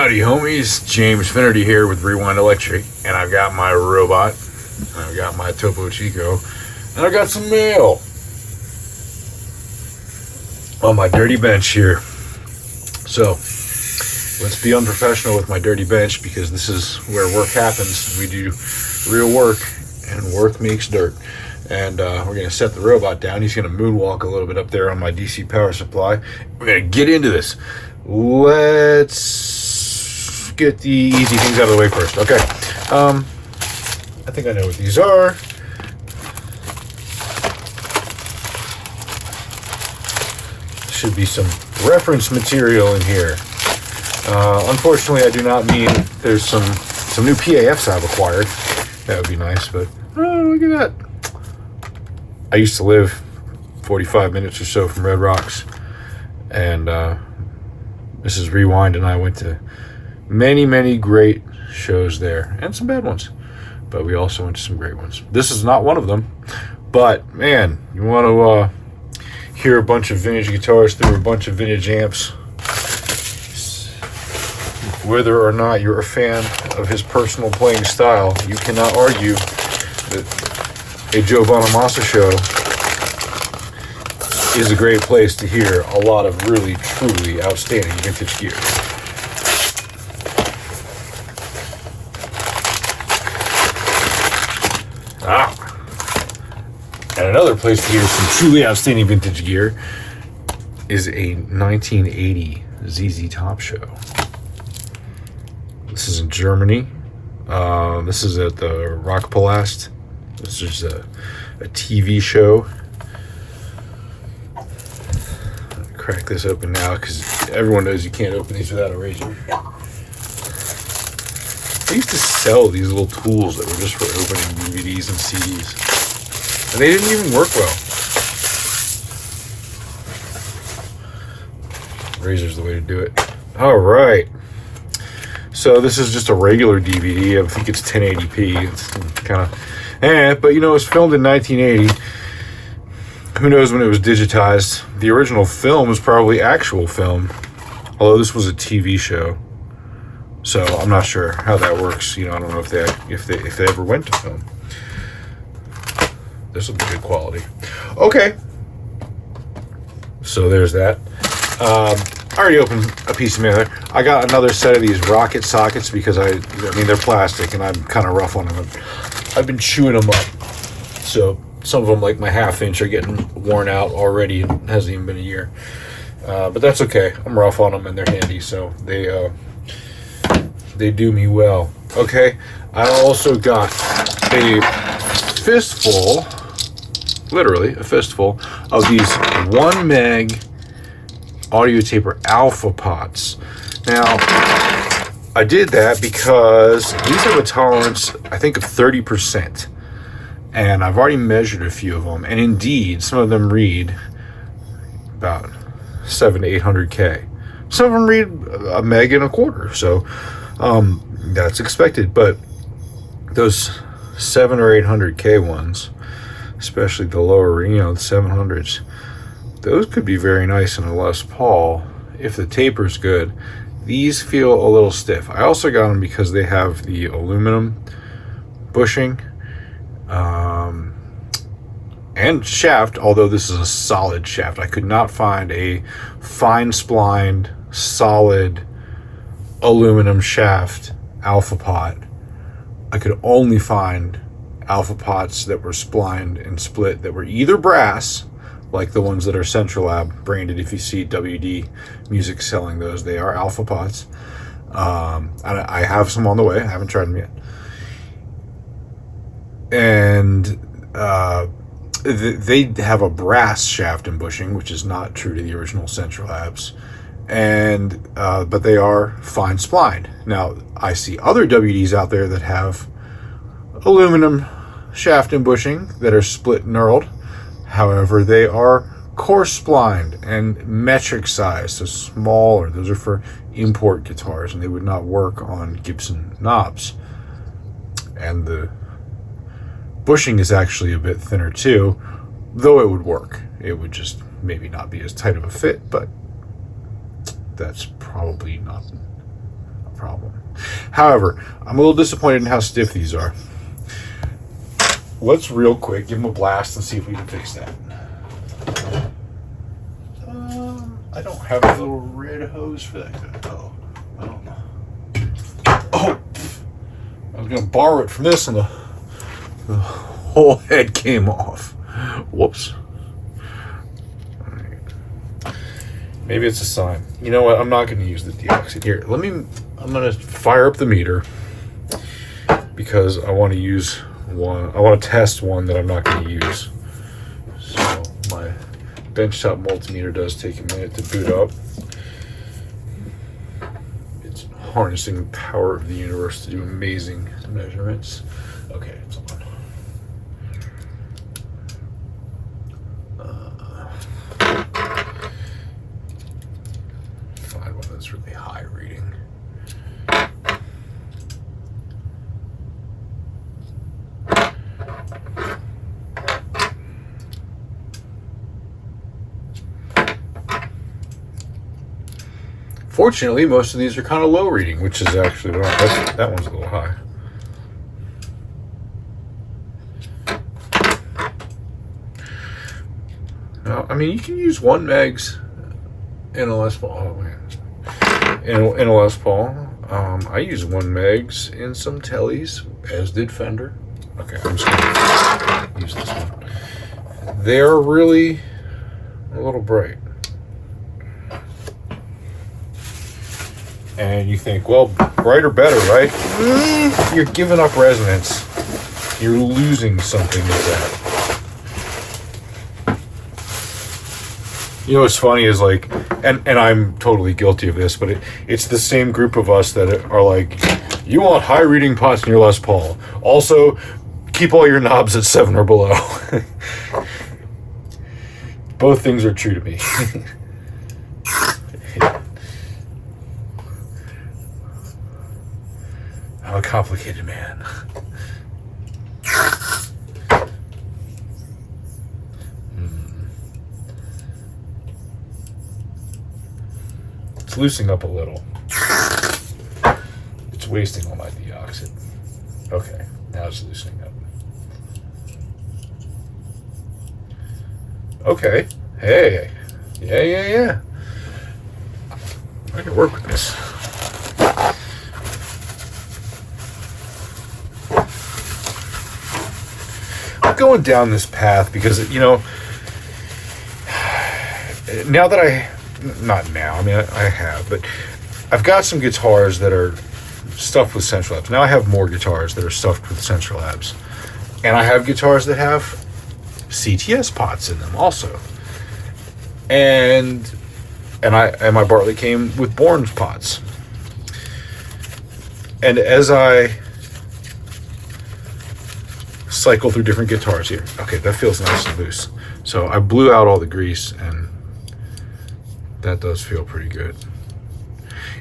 Howdy homies, James Finnerty here with Rewind Electric, and I've got my robot, and I've got my Topo Chico, and I've got some mail on my dirty bench here. So, let's be unprofessional with my dirty bench because this is where work happens. We do real work, and work makes dirt. And we're going to set the robot down. He's going to moonwalk a little bit up there on my DC power supply. We're going to get into this. Let's get the easy things out of the way first. Okay. I think I know what these are. Should be some reference material in here. Unfortunately, I do not mean there's some new PAFs I've acquired. That would be nice, but oh, look at that. I used to live 45 minutes or so from Red Rocks, and Mrs. Rewind and I went to many great shows there, and some bad ones, but we also went to some great ones. This is not one of them, but man, you want to hear a bunch of vintage guitars through a bunch of vintage amps, whether or not you're a fan of his personal playing style, you cannot argue that a Joe Bonamassa show is a great place to hear a lot of really, truly outstanding vintage gear. And another place to hear some truly outstanding vintage gear is a 1980 ZZ Top show. This is in Germany. This is at the Rockpalast. This is a TV show. I'll crack this open now because everyone knows you can't open these without a razor. They used to sell these little tools that were just for opening DVDs and CDs. And they didn't even work well. Razor's the way to do it. All right. So this is just a regular DVD. I think it's 1080p. It's kind of, but you know, it was filmed in 1980. Who knows when it was digitized? The original film was probably actual film, although this was a TV show. So I'm not sure how that works. You know, I don't know if they ever went to film. This will be good quality. Okay. So there's that. I already opened a piece of mail. I got another set of these rocket sockets because I mean, they're plastic and I'm kind of rough on them. I've been chewing them up. So some of them, like my half-inch, are getting worn out already. It hasn't even been a year. But that's okay. I'm rough on them and they're handy, so they do me well. Okay. I also got a fistful, literally a fistful, of these 1 meg audio taper alpha pots. Now, I did that because these have a tolerance, I think, of 30%. And I've already measured a few of them. And indeed, some of them read about 700 to 800K. Some of them read 1.25 megs. So that's expected. But those 700 or 800K ones, especially the lower, you know, the 700s, those could be very nice in a Les Paul if the taper's good. These feel a little stiff. I also got them because they have the aluminum bushing and shaft, although this is a solid shaft. I could not find a fine splined, solid aluminum shaft alpha pot. I could only find alpha pots that were splined and split that were either brass, like the ones that are Central Lab branded. If you see WD Music selling those, they are alpha pots. I have some on the way. I haven't tried them yet. And they have a brass shaft and bushing, which is not true to the original Central Labs. And but they are fine splined. Now, I see other WDs out there that have aluminum shaft and bushing that are split knurled. However, they are coarse splined and metric size, so smaller. Those are for import guitars, and they would not work on Gibson knobs. And the bushing is actually a bit thinner too, though it would work. It would just maybe not be as tight of a fit, but that's probably not problem. However, I'm a little disappointed in how stiff these are. Let's real quick give them a blast and see if we can fix that. I don't have a little red hose for that. Oh, I don't know. Oh, I was going to borrow it from this and the whole head came off. Whoops. All right. Maybe it's a sign. You know what? I'm not going to use the deoxit here. I'm going to fire up the meter because I want to use one. I want to test one that I'm not going to use. So my benchtop multimeter does take a minute to boot up. It's harnessing the power of the universe to do amazing measurements. Okay, it's on. Find one that's really high reading. Fortunately, most of these are kind of low reading, which is actually that one's a little high. Now, I mean, you can use 1 megs in a Les Paul. Oh man, in a Les Paul, I use 1 megs in some tellies, as did Fender. Okay, I'm just gonna use this one. They're really a little bright. And you think, well, brighter better, right? You're giving up resonance. You're losing something with that. You know what's funny is like, and I'm totally guilty of this, but it's the same group of us that are like, you want high reading pots in your Les Paul. Also, keep all your knobs at 7 or below. Both things are true to me. I'm a complicated man. It's loosening up a little. It's wasting all my deoxit. Okay, now it's loosening up. Okay, hey, yeah. I can work with this. I'm going down this path because, you know, now that not now, I mean, I have, but I've got some guitars that are stuffed with central labs. Now I have more guitars that are stuffed with central labs. And I have guitars that have CTS pots in them also. And my Bartlett came with Bourne's pots. And as I cycle through different guitars here, okay, that feels nice and loose. So I blew out all the grease, and that does feel pretty good.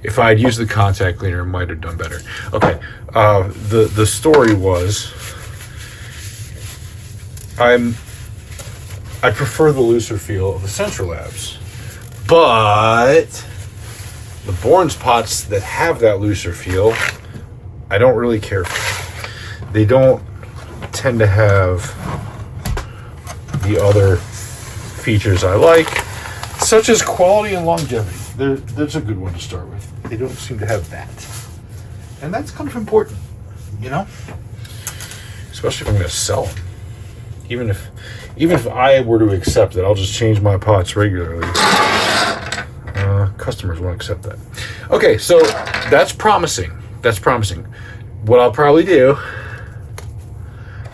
If I had used the contact cleaner, it might have done better. Okay, the story was, I prefer the looser feel of the Central Labs, but the Bourne's pots that have that looser feel, I don't really care for. They don't tend to have the other features I like, such as quality and longevity. There's a good one to start with. They don't seem to have that. And that's kind of important, you know? Especially if I'm going to sell them. Even if I were to accept it, I'll just change my pots regularly. Customers won't accept that. Okay, so that's promising. That's promising. What I'll probably do,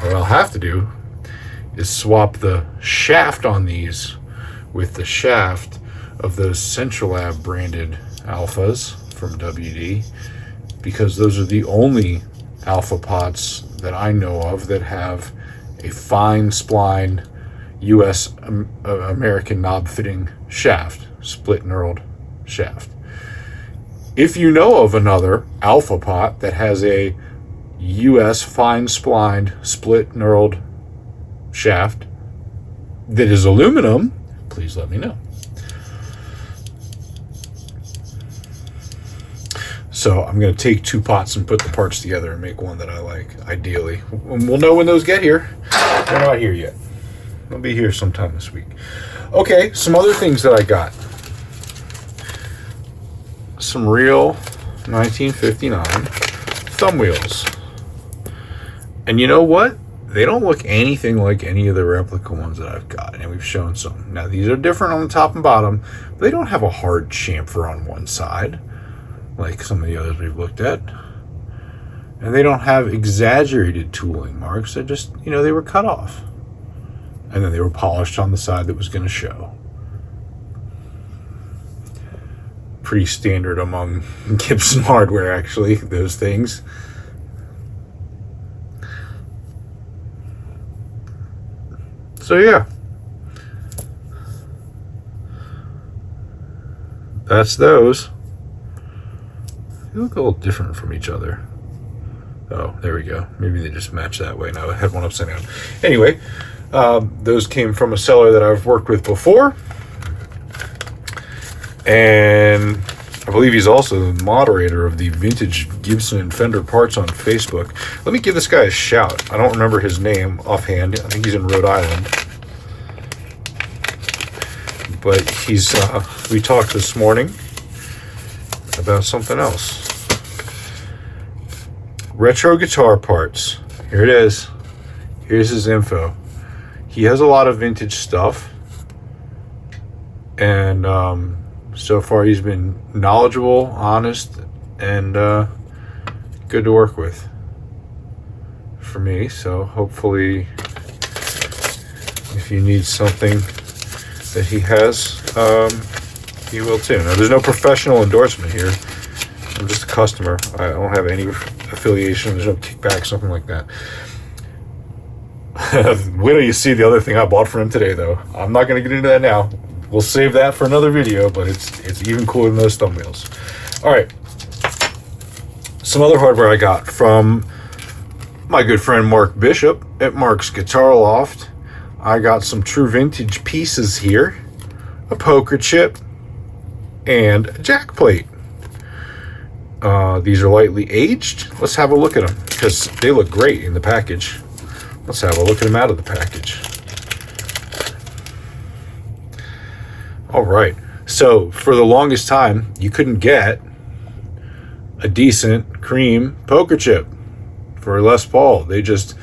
what I'll have to do, is swap the shaft on these with the shaft of those Centralab branded alphas from WD, because those are the only alpha pots that I know of that have a fine spline US American knob fitting shaft, split knurled shaft. If you know of another alpha pot that has a US fine splined split knurled shaft that is aluminum, please let me know. So I'm going to take 2 pots and put the parts together and make one that I like, ideally. We'll know when those get here. They're not here yet. They'll be here sometime this week. Okay, some other things that I got. Some real 1959 thumb wheels. And you know what? They don't look anything like any of the replica ones that I've got, and we've shown some. Now, these are different on the top and bottom, but they don't have a hard chamfer on one side, like some of the others we've looked at. And they don't have exaggerated tooling marks. They're just, you know, they were cut off. And then they were polished on the side that was going to show. Pretty standard among Gibson hardware, actually, those things. So yeah, that's those. They look a little different from each other. Oh, there we go. Maybe they just match that way. Now I had one upside down. Anyway, those came from a seller that I've worked with before. And I believe he's also the moderator of the Vintage Gibson and Fender Parts on Facebook. Let me give this guy a shout. I don't remember his name offhand. I think he's in Rhode Island. But he's, we talked this morning about something else. Retro guitar parts. Here it is. Here's his info. He has a lot of vintage stuff. And so far he's been knowledgeable, honest, and good to work with for me. So hopefully if you need something that he has, he will too. Now, there's no professional endorsement here. I'm just a customer. I don't have any affiliation. There's no kickback, something like that. Wait till you see the other thing I bought for him today, though. I'm not going to get into that now. We'll save that for another video, but it's even cooler than those thumb wheels. All right. Some other hardware I got from my good friend Mark Bishop at Mark's Guitar Loft. I got some true vintage pieces here, a poker chip, and a jack plate. These are lightly aged. Let's have a look at them because they look great in the package. Let's have a look at them out of the package. All right. So for the longest time, you couldn't get a decent cream poker chip for Les Paul. They just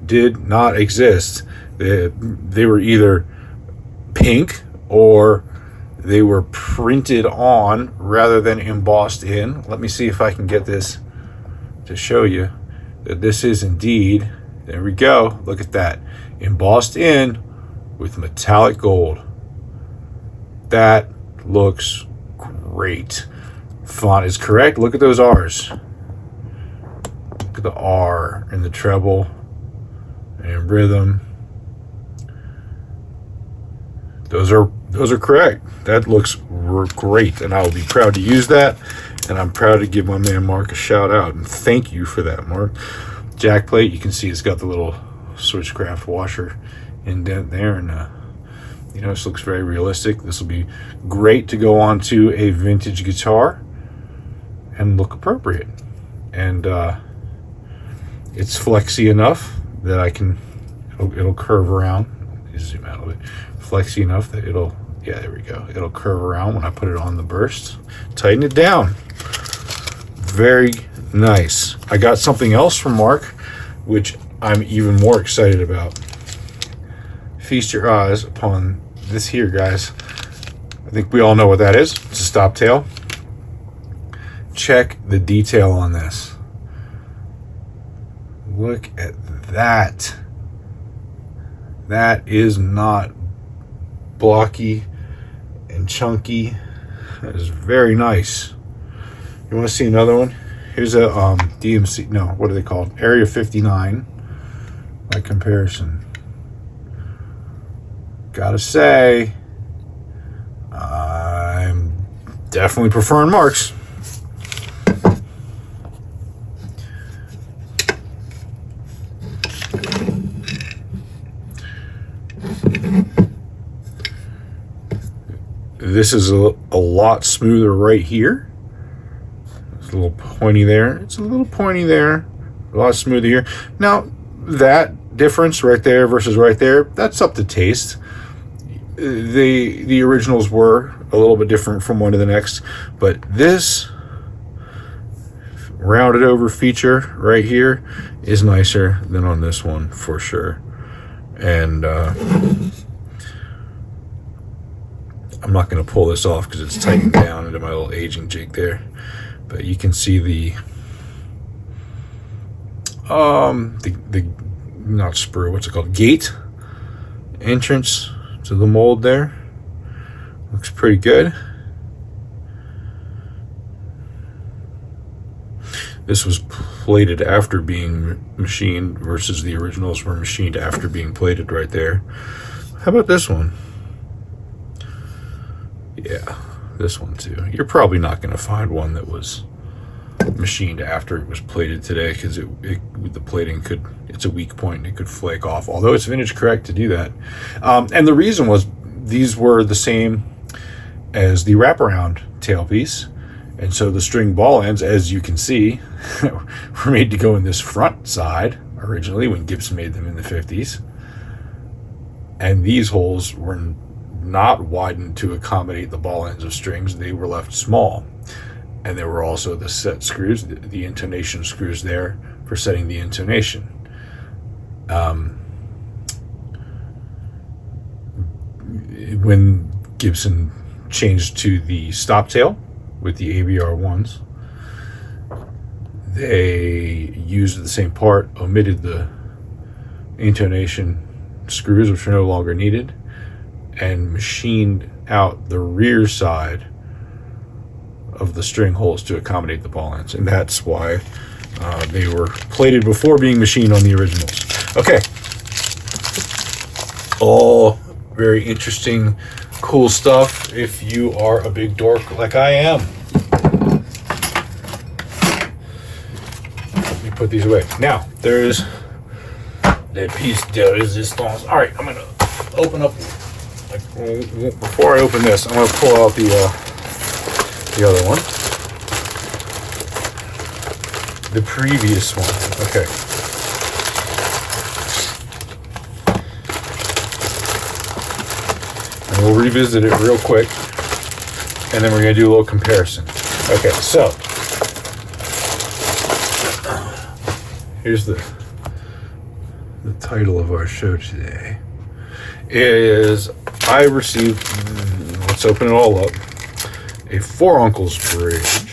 did not exist. They were either pink or they were printed on rather than embossed in. Let me see if I can get this to show you that this is indeed, there we go, look at that, embossed in with metallic gold. That looks great. Font is correct. Look at those R's. Look at the R in the treble and rhythm. Those are correct. That looks great, and I will be proud to use that. And I'm proud to give my man Mark a shout out and thank you for that, Mark. Jack plate, you can see it's got the little switchcraft washer indent there, and you know, this looks very realistic. This will be great to go onto a vintage guitar and look appropriate. And it's flexy enough that I can, it'll curve around. Let me zoom out a bit. Flexy enough that it'll, yeah, there we go. It'll curve around when I put it on the burst. Tighten it down. Very nice. I got something else from Mark, which I'm even more excited about. Feast your eyes upon this here, guys. I think we all know what that is. It's a stop tail. Check the detail on this. Look at that. That is not blocky and chunky. That is very nice. You want to see another one? Here's a DMC, no, what are they called? Area 59 by comparison. Gotta say, I'm definitely preferring Mark's. This is a lot smoother right here. It's a little pointy there. It's a little pointy there. A lot smoother here. Now, that difference right there versus right there, that's up to taste. The originals were a little bit different from one to the next, but this rounded over feature right here is nicer than on this one for sure. And I'm not going to pull this off because it's tightened down into my little aging jig there, but you can see the not sprue, what's it called, gate entrance to the mold there. Looks pretty good. This was plated after being machined versus the originals were machined after being plated right there. How about this one? Yeah, this one too. You're probably not going to find one that was machined after it was plated today, because the plating could, it's a weak point and it could flake off, although it's vintage correct to do that. And the reason was these were the same as the wraparound tailpiece, and so the string ball ends, as you can see, were made to go in this front side originally when Gibson made them in the 50s, and these holes were not widened to accommodate the ball ends of strings. They were left small. And there were also the set screws, the intonation screws there for setting the intonation. When Gibson changed to the stop tail with the ABR ones, they used the same part, omitted the intonation screws, which are no longer needed, and machined out the rear side of the string holes to accommodate the ball ends, and that's why they were plated before being machined on the originals. Okay, all very interesting, cool stuff if you are a big dork like I am. Let me put these away. Now, there's the piece de resistance. All right, I'm gonna open up, before I open this, I'm gonna pull out the other one, the previous one. Okay. And we'll revisit it real quick, and then we're going to do a little comparison. Okay, so here's the title of our show today. Is I received, let's open it all up, a Four Uncles bridge,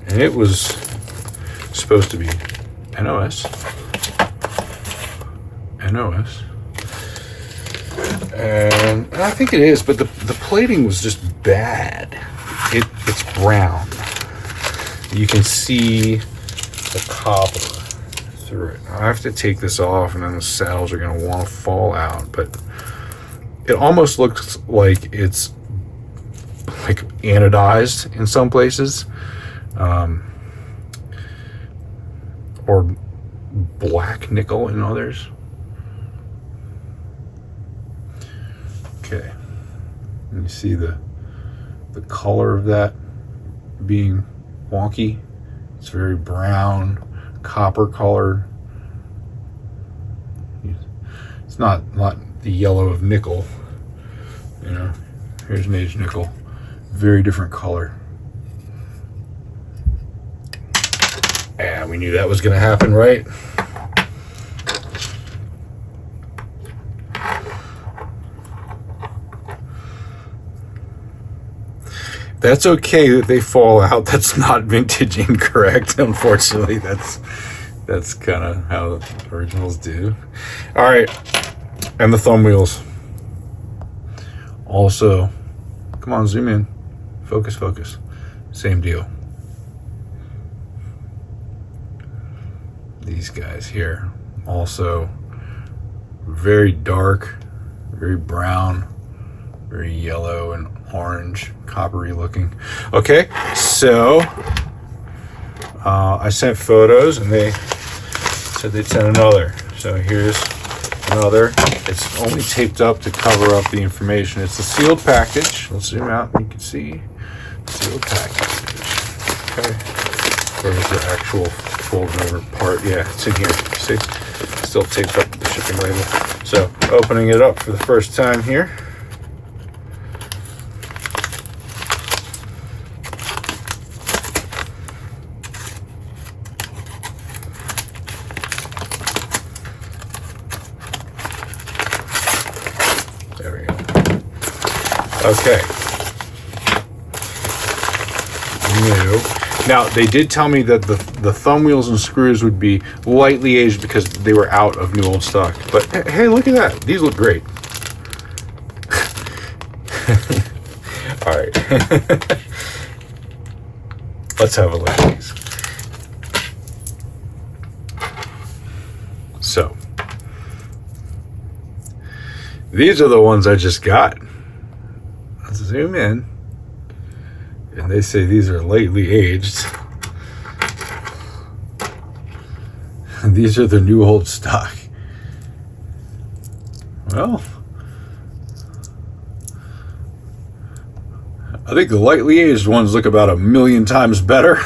and it was supposed to be NOS, and I think it is, but the plating was just bad. It's brown. You can see the copper through it. I have to take this off, and then the saddles are going to want to fall out, but it almost looks like it's like anodized in some places, or black nickel in others. Okay, and you see the color of that being wonky. It's very brown, copper color. It's not the yellow of nickel, you know. Here's an aged nickel, very different color. And we knew that was going to happen, right? That's okay that they fall out. That's not vintage incorrect. Unfortunately, that's kind of how originals do. All right, and the thumb wheels. Also, come on, zoom in, focus. Same deal. These guys here, also very dark, very brown, very yellow and orange, coppery looking. Okay, so I sent photos, and they said they'd send another. So here's another. It's only taped up to cover up the information. It's a sealed package. Let's zoom out and you can see sealed package. Okay. Where's the actual folding over part? Yeah, it's in here. See? Still taped up with the shipping label. So, opening it up for the first time here. There we go. Okay. New. Now, they did tell me that the thumb wheels and screws would be lightly aged because they were out of new old stock. But hey, look at that. These look great. All right. Let's have a look at these. So, these are the ones I just got. Let's zoom in. And they say these are lightly aged. And these are the new old stock. Well, I think the lightly aged ones look about 1,000,000 times better.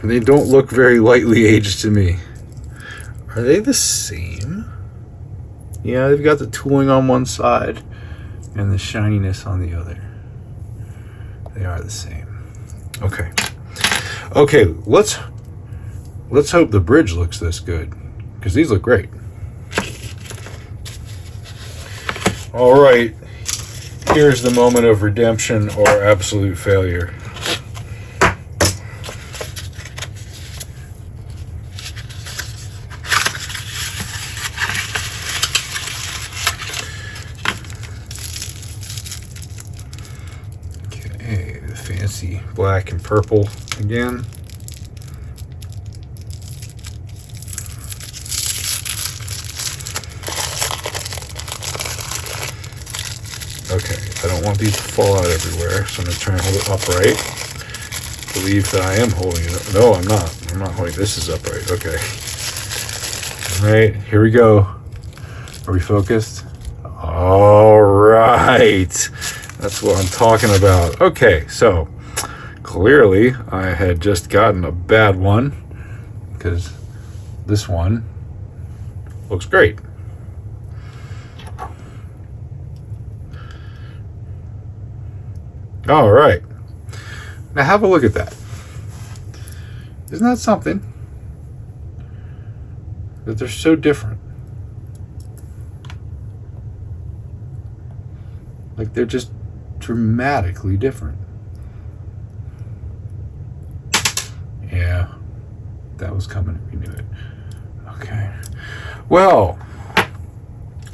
They don't look very lightly aged to me. Are they the same? Yeah, they've got the tooling on one side and the shininess on the other. They are the same. Okay. Okay, let's hope the bridge looks this good, because these look great. All right. Here's the moment of redemption or absolute failure. Fancy black and purple again. Okay, I don't want these to fall out everywhere, so I'm going to try and hold it upright. Believe that I am holding it up. No, I'm not. I'm not holding this is upright. Okay. All right, here we go. Are we focused? All right. That's what I'm talking about. Okay, so clearly I had just gotten a bad one because this one looks great. All right. Now have a look at that. Isn't that something? That they're so different. Like they're just dramatically different. Yeah, that was coming. We knew it. Okay. Well,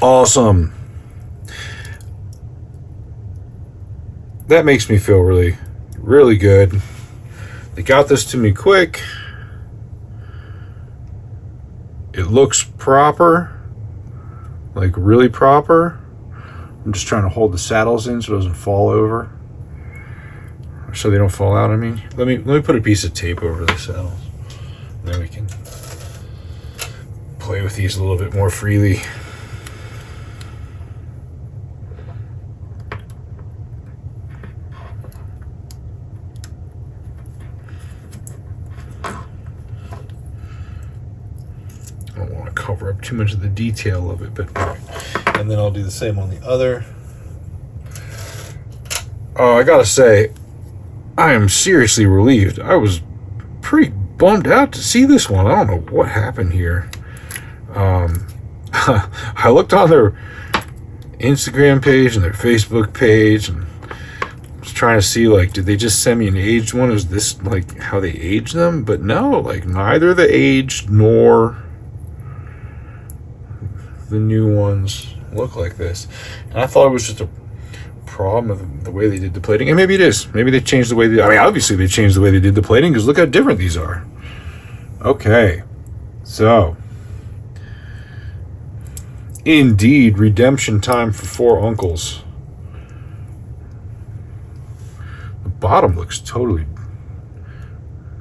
awesome. That makes me feel really, really good. They got this to me quick. It looks proper, like really proper. I'm just trying to hold the saddles in so it doesn't fall over, so they don't fall out. I mean, let me put a piece of tape over the saddles, and then we can play with these a little bit more freely. I don't want to cover up too much of the detail of it, but all right. And then I'll do the same on the other. Oh, I gotta say, I am seriously relieved. I was pretty bummed out to see this one. I don't know what happened here. I looked on their Instagram page and their Facebook page and was trying to see, like, did they just send me an aged one? Is this like how they age them? But no, like neither the aged nor the new ones look like this. And I thought it was just a problem of the way they did the plating, and maybe it is. Maybe they changed the way I mean, obviously they changed the way they did the plating, because look how different these are. Okay, so indeed, redemption time for 4 uncles. The bottom looks totally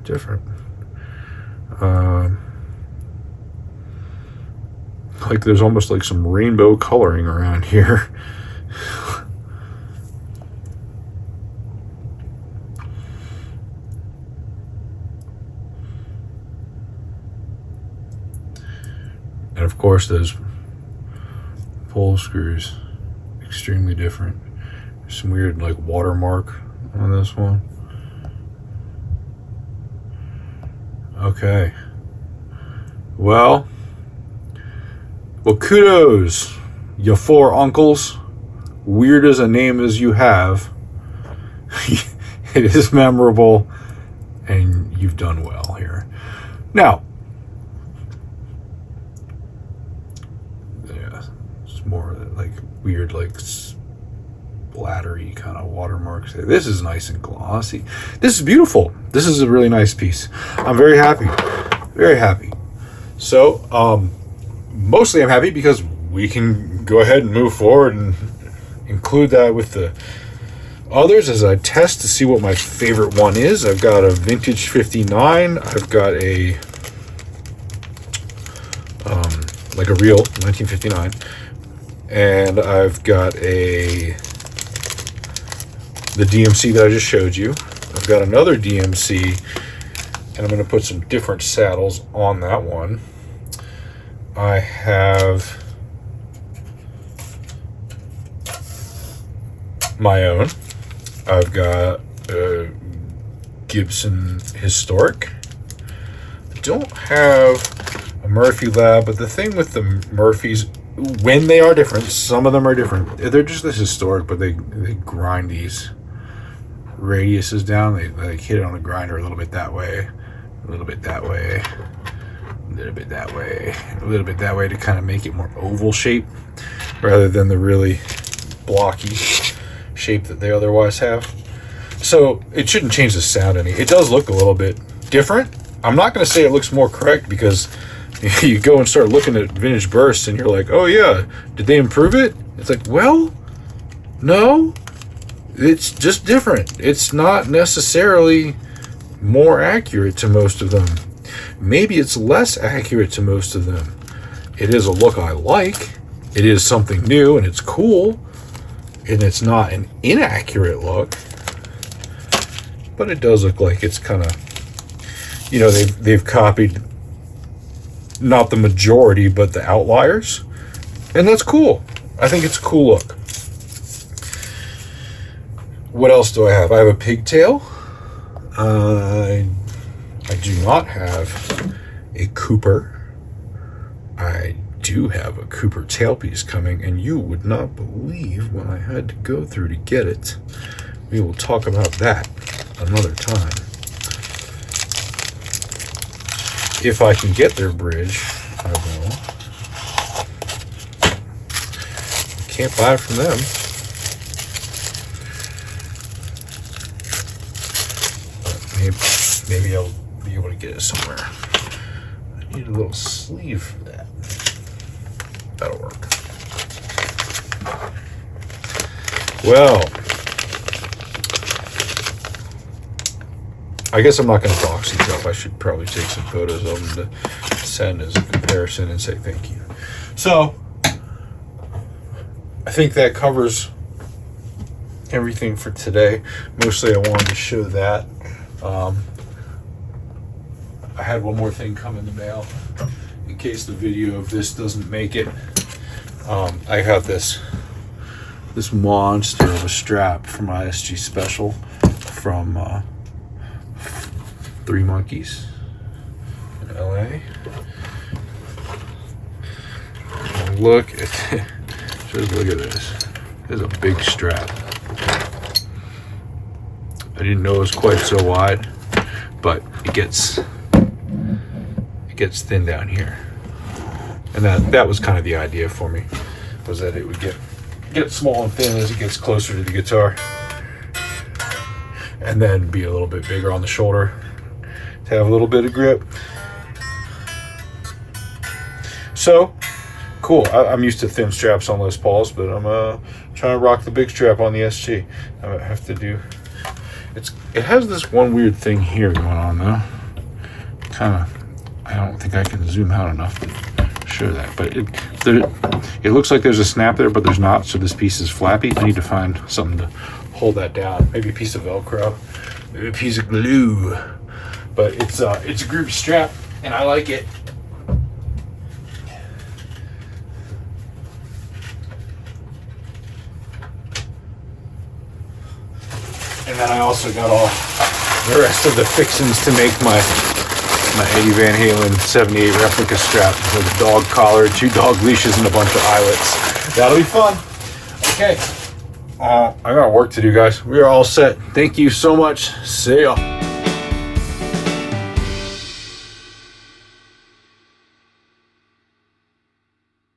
different. Like there's almost like some rainbow coloring around here. And of course those pull screws, extremely different. There's some weird like watermark on this one. Okay. Well, kudos, you four uncles. Weird as a name as you have, it is memorable, and you've done well here. Now, yeah, it's more like weird, like splattery kind of watermarks there. This is nice and glossy. This is beautiful. This is a really nice piece. I'm very happy. Very happy. So, mostly I'm happy because we can go ahead and move forward and include that with the others as I test to see what my favorite one is. I've got a vintage 59. I've got a like a real 1959, and I've got the DMC that I just showed you. I've got another DMC, and I'm going to put some different saddles on that one. I have my own. I've got a Gibson Historic. I don't have a Murphy Lab, but the thing with the Murphys, when they are different, some of them are different. They're just this historic, but they grind these radiuses down. They like hit it on a grinder a little bit that way, a little bit that way, a little bit that way, a little bit that way to kind of make it more oval shape rather than the really blocky shape that they otherwise have. So it shouldn't change the sound any. It does look a little bit different. I'm not going to say it looks more correct because you go and start looking at vintage bursts and you're like, oh yeah, did they improve it? It's like, well, no, it's just different. It's not necessarily more accurate to most of them. Maybe it's less accurate to most of them. It is a look I like. It is something new and it's cool. And it's not an inaccurate look, but it does look like it's kind of, you know, they've copied not the majority, but the outliers, and that's cool. I think it's a cool look. What else do I have? I have a pigtail. I do not have a Cooper. I do have a Cooper tailpiece coming, and you would not believe what I had to go through to get it. We will talk about that another time. If I can get their bridge, I will. Can't buy it from them. But maybe I'll be able to get it somewhere. I need a little sleeve for that. That'll work. Well, I guess I'm not going to dox these up. I should probably take some photos of them to send as a comparison and say thank you. So, I think that covers everything for today. Mostly I wanted to show that. I had one more thing come in the mail. In case the video of this doesn't make it, I have this monster of a strap from ISG Special from Three Monkeys in LA. And look at just look at this. This is a big strap. I didn't know it was quite so wide, but it gets thin down here. And that was kind of the idea for me, was that it would get small and thin as it gets closer to the guitar, and then be a little bit bigger on the shoulder to have a little bit of grip. So cool. I'm used to thin straps on Les Pauls, but I'm trying to rock the big strap on the SG. I have to do. It has this one weird thing here going on though. Kind of. I don't think I can zoom out enough to show that, but it looks like there's a snap there, but there's not. So this piece is flappy. I need to find something to hold that down. Maybe a piece of Velcro, maybe a piece of glue. But it's a groovy strap, and I like it. And then I also got all the rest of the fixings to make my Eddie Van Halen 78 replica strap with a dog collar, 2 dog leashes, and a bunch of eyelets. That'll be fun. Okay. I got work to do, guys. We are all set. Thank you so much. See ya.